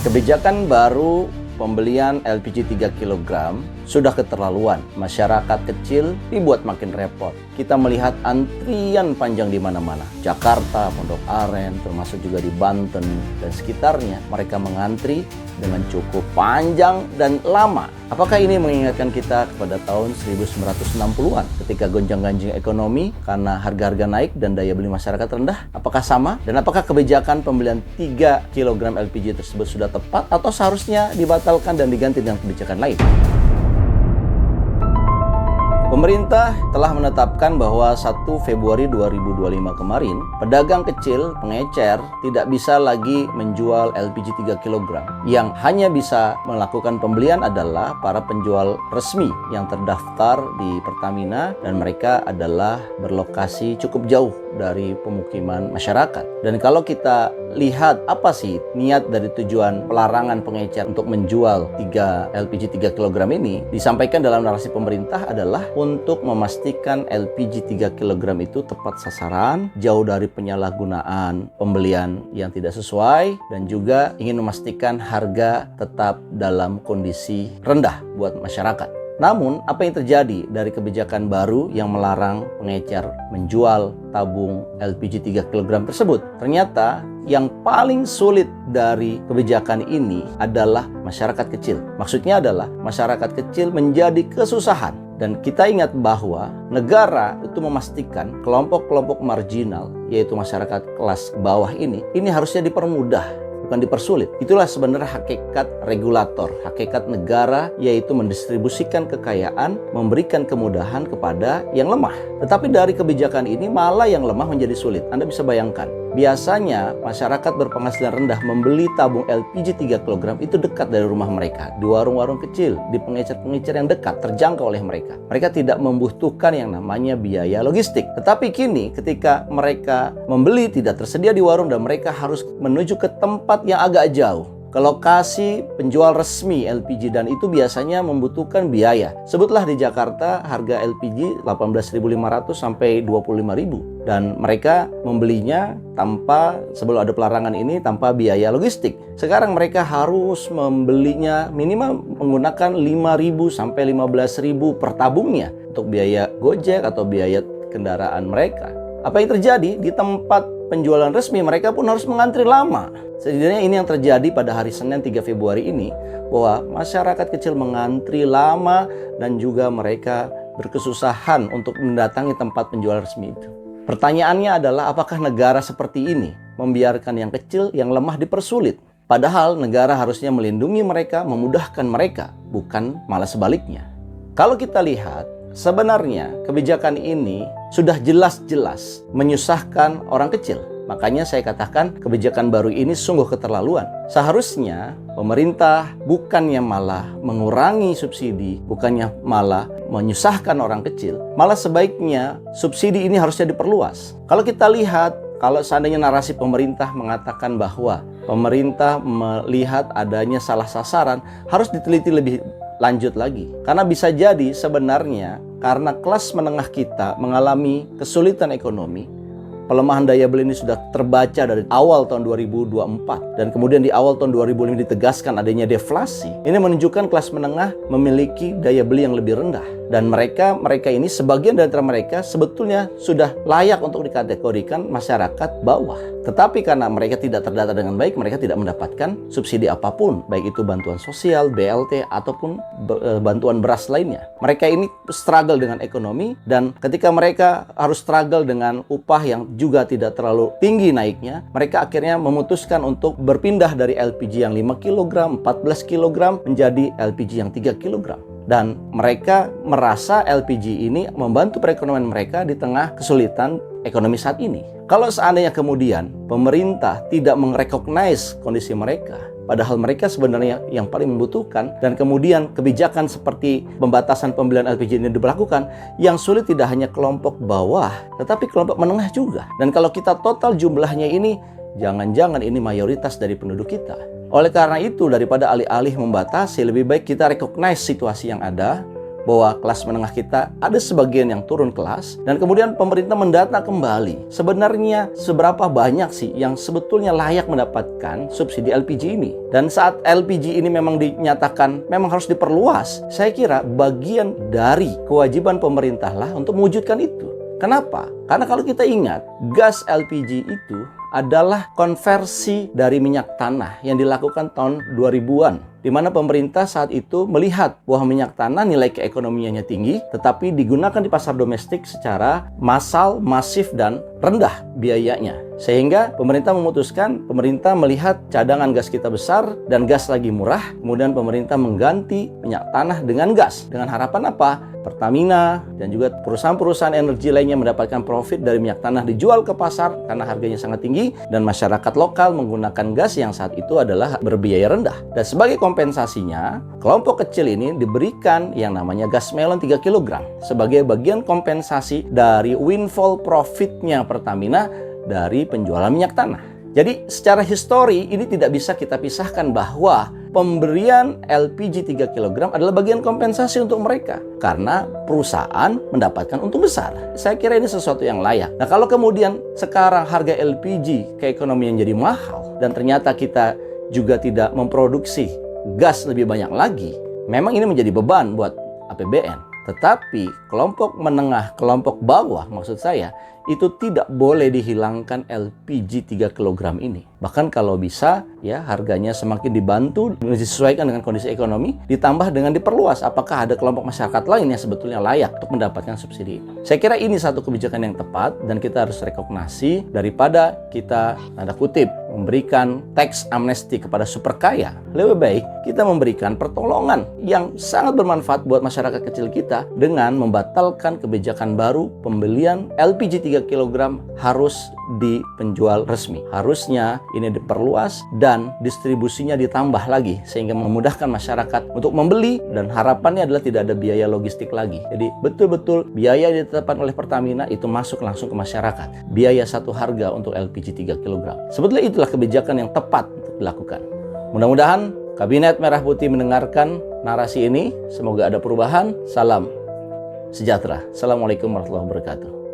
Kebijakan baru pembelian LPG 3 kg sudah keterlaluan. Masyarakat kecil dibuat makin repot. Kita melihat antrian panjang di mana-mana. Jakarta, Pondok Aren, termasuk juga di Banten dan sekitarnya. Mereka mengantri dengan cukup panjang dan lama. Apakah ini mengingatkan kita kepada tahun 1960-an ketika gonjang-ganjing ekonomi karena harga-harga naik dan daya beli masyarakat rendah? Apakah sama? Dan apakah kebijakan pembelian 3 kg LPG tersebut sudah tepat atau seharusnya dibatalkan dan diganti dengan kebijakan lain? Pemerintah telah menetapkan bahwa 1 Februari 2025 kemarin, pedagang kecil, pengecer, tidak bisa lagi menjual LPG 3 kg. Yang hanya bisa melakukan pembelian adalah para penjual resmi yang terdaftar di Pertamina dan mereka adalah berlokasi cukup jauh dari pemukiman masyarakat. Dan kalau kita lihat apa sih niat dari tujuan pelarangan pengecer untuk menjual LPG 3 kg ini, disampaikan dalam narasi pemerintah adalah untuk memastikan LPG 3 kg itu tepat sasaran, jauh dari penyalahgunaan pembelian yang tidak sesuai, dan juga ingin memastikan harga tetap dalam kondisi rendah buat masyarakat. Namun, apa yang terjadi dari kebijakan baru yang melarang pengecer menjual tabung LPG 3 kg tersebut? Ternyata yang paling sulit dari kebijakan ini adalah masyarakat kecil. Maksudnya adalah masyarakat kecil menjadi kesusahan. Dan kita ingat bahwa negara itu memastikan kelompok-kelompok marginal, yaitu masyarakat kelas bawah ini harusnya dipermudah, bukan dipersulit. Itulah sebenarnya hakikat regulator, hakikat negara, yaitu mendistribusikan kekayaan, memberikan kemudahan kepada yang lemah. Tetapi dari kebijakan ini malah yang lemah menjadi sulit. Anda bisa bayangkan, biasanya masyarakat berpenghasilan rendah membeli tabung LPG 3 kg itu dekat dari rumah mereka, di warung-warung kecil, di pengecer-pengecer yang dekat, terjangkau oleh mereka. Mereka tidak membutuhkan yang namanya biaya logistik. Tetapi kini ketika mereka membeli tidak tersedia di warung dan mereka harus menuju ke tempat yang agak jauh, ke lokasi penjual resmi LPG, dan itu biasanya membutuhkan biaya. Sebutlah di Jakarta harga LPG 18.500 sampai 25.000 dan mereka membelinya sebelum ada pelarangan ini tanpa biaya logistik. Sekarang mereka harus membelinya minimal menggunakan 5.000 sampai 15.000 per tabungnya untuk biaya Gojek atau biaya kendaraan mereka. Apa yang terjadi di tempat penjualan resmi, mereka pun harus mengantri lama. Setidaknya ini yang terjadi pada hari Senin 3 Februari ini, bahwa masyarakat kecil mengantri lama dan juga mereka berkesusahan untuk mendatangi tempat penjualan resmi itu. Pertanyaannya adalah, apakah negara seperti ini membiarkan yang kecil, yang lemah dipersulit? Padahal negara harusnya melindungi mereka, memudahkan mereka, bukan malah sebaliknya. Kalau kita lihat, sebenarnya kebijakan ini sudah jelas-jelas menyusahkan orang kecil. Makanya saya katakan kebijakan baru ini sungguh keterlaluan. Seharusnya pemerintah bukannya malah mengurangi subsidi, bukannya malah menyusahkan orang kecil, malah sebaiknya subsidi ini harusnya diperluas. Kalau kita lihat, kalau seandainya narasi pemerintah mengatakan bahwa pemerintah melihat adanya salah sasaran, harus diteliti lebih lanjut lagi. Karena bisa jadi sebenarnya karena kelas menengah kita mengalami kesulitan ekonomi, pelemahan daya beli ini sudah terbaca dari awal tahun 2024 dan kemudian di awal tahun 2005 ditegaskan adanya deflasi. Ini menunjukkan kelas menengah memiliki daya beli yang lebih rendah dan mereka ini, sebagian dari mereka sebetulnya sudah layak untuk dikategorikan masyarakat bawah. Tetapi karena mereka tidak terdata dengan baik, mereka tidak mendapatkan subsidi apapun, baik itu bantuan sosial, BLT ataupun bantuan beras lainnya. Mereka ini struggle dengan ekonomi, dan ketika mereka harus struggle dengan upah yang juga tidak terlalu tinggi naiknya, mereka akhirnya memutuskan untuk berpindah dari LPG yang 5 kg, 14 kg menjadi LPG yang 3 kg. Dan mereka merasa LPG ini membantu perekonomian mereka di tengah kesulitan ekonomi saat ini. Kalau seandainya kemudian pemerintah tidak merecognize kondisi mereka, padahal mereka sebenarnya yang paling membutuhkan, dan kemudian kebijakan seperti pembatasan pembelian LPG ini diberlakukan, yang sulit tidak hanya kelompok bawah, tetapi kelompok menengah juga. Dan kalau kita total jumlahnya ini, jangan-jangan ini mayoritas dari penduduk kita. Oleh karena itu, daripada alih-alih membatasi, lebih baik kita recognize situasi yang ada, bahwa kelas menengah kita ada sebagian yang turun kelas, dan kemudian pemerintah mendata kembali sebenarnya seberapa banyak sih yang sebetulnya layak mendapatkan subsidi LPG ini. Dan saat LPG ini memang dinyatakan memang harus diperluas, saya kira bagian dari kewajiban pemerintah lah untuk mewujudkan itu. Kenapa? Karena kalau kita ingat, gas LPG itu adalah konversi dari minyak tanah yang dilakukan tahun 2000-an, di mana pemerintah saat itu melihat bahwa minyak tanah nilai keekonomiannya tinggi, tetapi digunakan di pasar domestik secara massal, masif, dan rendah biayanya. Sehingga pemerintah memutuskan, pemerintah melihat cadangan gas kita besar dan gas lagi murah, kemudian pemerintah mengganti minyak tanah dengan gas. Dengan harapan apa? Pertamina dan juga perusahaan-perusahaan energi lainnya mendapatkan profit dari minyak tanah dijual ke pasar karena harganya sangat tinggi, dan masyarakat lokal menggunakan gas yang saat itu adalah berbiaya rendah. Dan sebagai kompensasinya, kelompok kecil ini diberikan yang namanya gas melon 3 kg sebagai bagian kompensasi dari windfall profitnya Pertamina dari penjualan minyak tanah. Jadi secara histori ini tidak bisa kita pisahkan bahwa pemberian LPG 3 kg adalah bagian kompensasi untuk mereka karena perusahaan mendapatkan untung besar. Saya kira ini sesuatu yang layak. Nah, kalau kemudian sekarang harga LPG keekonomian jadi mahal dan ternyata kita juga tidak memproduksi gas lebih banyak lagi, memang ini menjadi beban buat APBN. Tetapi kelompok menengah, kelompok bawah maksud saya, itu tidak boleh dihilangkan LPG 3 kg ini. Bahkan kalau bisa, ya harganya semakin dibantu, disesuaikan dengan kondisi ekonomi, ditambah dengan diperluas. Apakah ada kelompok masyarakat lain yang sebetulnya layak untuk mendapatkan subsidi ini? Saya kira ini satu kebijakan yang tepat dan kita harus rekognisi daripada kita, tanda kutip, memberikan tax amnesty kepada super kaya. Lebih baik kita memberikan pertolongan yang sangat bermanfaat buat masyarakat kecil kita dengan membatalkan kebijakan baru pembelian LPG 3 kg harus dipenjual resmi. Harusnya ini diperluas dan distribusinya ditambah lagi sehingga memudahkan masyarakat untuk membeli, dan harapannya adalah tidak ada biaya logistik lagi. Jadi betul-betul biaya yang ditetapkan oleh Pertamina itu masuk langsung ke masyarakat. Biaya satu harga untuk LPG 3 kg. Sebetulnya itulah kebijakan yang tepat untuk dilakukan. Mudah-mudahan Kabinet Merah Putih mendengarkan narasi ini. Semoga ada perubahan. Salam sejahtera. Assalamualaikum warahmatullahi wabarakatuh.